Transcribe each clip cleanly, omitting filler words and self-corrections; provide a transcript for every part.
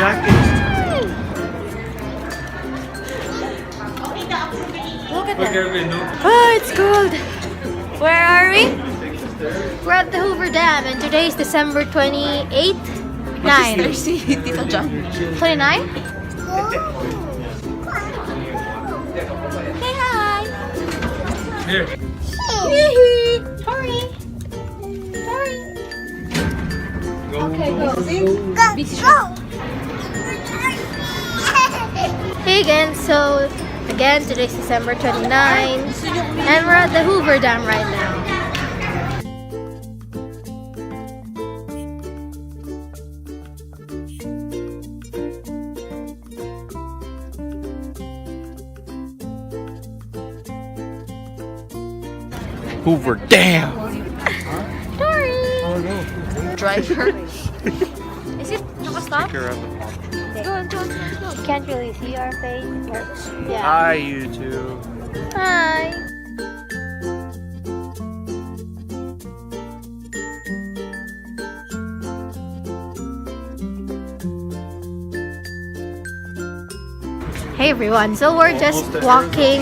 jacket. Look at that. Okay, no. Oh, it's cold. Where are we? We're at the Hoover Dam, and today is December 28th. 9. Si Tita John. 29? Say hi. Here. Sorry. Sorry. Go, Okay, go, go. go, Be sure. Hey again, so again, today's December 29, and we're at the Hoover Dam right now. Hoover Dam. Dory! Drive her. Is it stop? Go, Go. Can't really see our face, but yeah. Hi, YouTube. Hi. Hey everyone, so we're just walking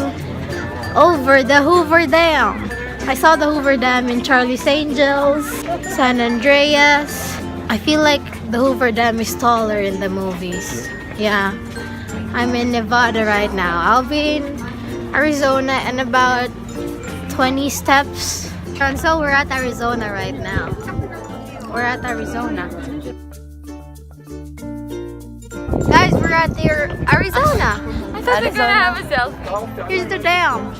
over the Hoover Dam. I saw the Hoover Dam in Charlie's Angels, San Andreas. I feel like the Hoover Dam is taller in the movies. Yeah, I'm in Nevada right now. I'll be in Arizona in about 20 steps. And so we're at Arizona right now. We're at Arizona. Guys, we're at Arizona. I thought they were gonna have a selfie. Here's the dam.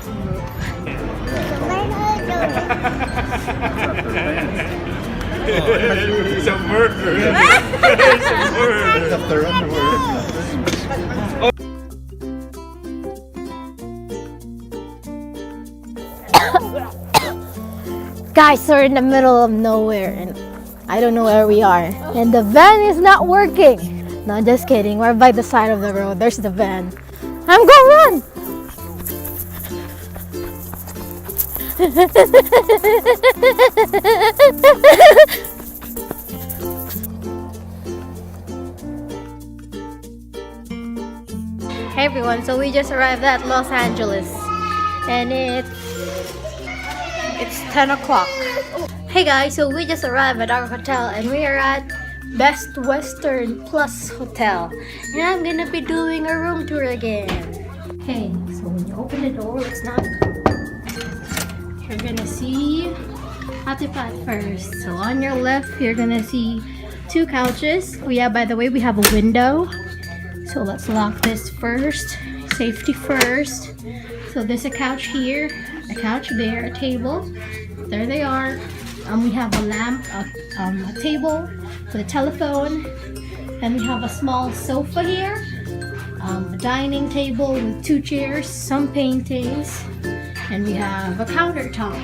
He's a murderer. He's a murderer. Guys, we're in the middle of nowhere and I don't know where we are. And the van is not working. No, just kidding. We're by the side of the road. There's the van. I'm gonna run! Hey everyone, so we just arrived at Los Angeles and it's 10 o'clock. Hey guys, so we just arrived at our hotel and we are at Best Western Plus Hotel, and I'm gonna be doing a room tour again. Okay, so when you open the door, let's knock. You're gonna see Hatipad first. So on your left, you're gonna see 2 couches. By the way, we have a window. So let's lock this first. Safety first. So there's a couch here, a couch there, a table. There they are. We have a lamp, a table with a telephone. Then we have a small sofa here. A dining table with 2 chairs, some paintings. And we have a countertop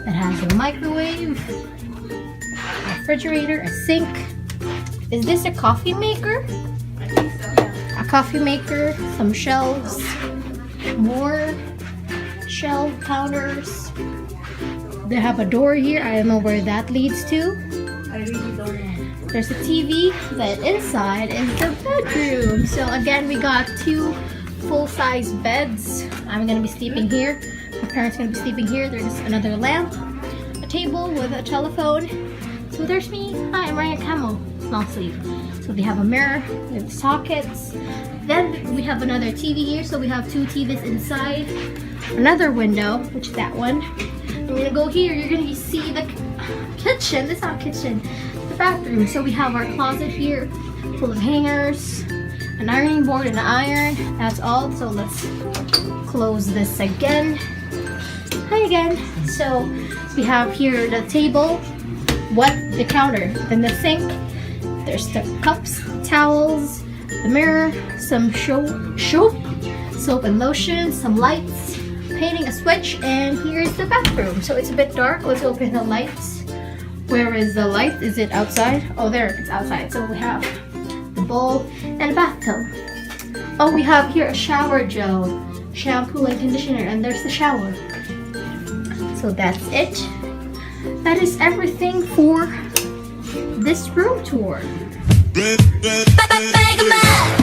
that has a microwave, a refrigerator, a sink. Is this a coffee maker? A coffee maker, some shelves, more shelf counters. They have a door here. I don't know where that leads to. I really don't know. There's a TV. Then inside is the bedroom. So again, we got 2 full-size beds. I'm gonna be sleeping here. My parents are gonna be sleeping here. There's another lamp, a table with a telephone. So there's me. Hi, I'm wearing a camo long sleeve. So they have a mirror with sockets. Then we have another TV here. So we have 2 TVs inside. Another window, which is that one. We're gonna go here. You're gonna see the kitchen. This is not a kitchen. The bathroom. So we have our closet here, full of hangers, an ironing board and an iron. That's all. So let's close this again. Hi again. So we have here the table, the counter, then the sink. There's the cups, towels, the mirror, some soap and lotion, some lights, painting, a switch, and here's the bathroom. So it's a bit dark. Let's open the lights. Where is the light? Is it outside? Oh, there, it's outside. So we have the bowl and a bathtub. Oh, we have here a shower gel, shampoo and conditioner, and there's the shower. So that's it. That is everything for this room tour. Bang, bang, bang, bang, bang.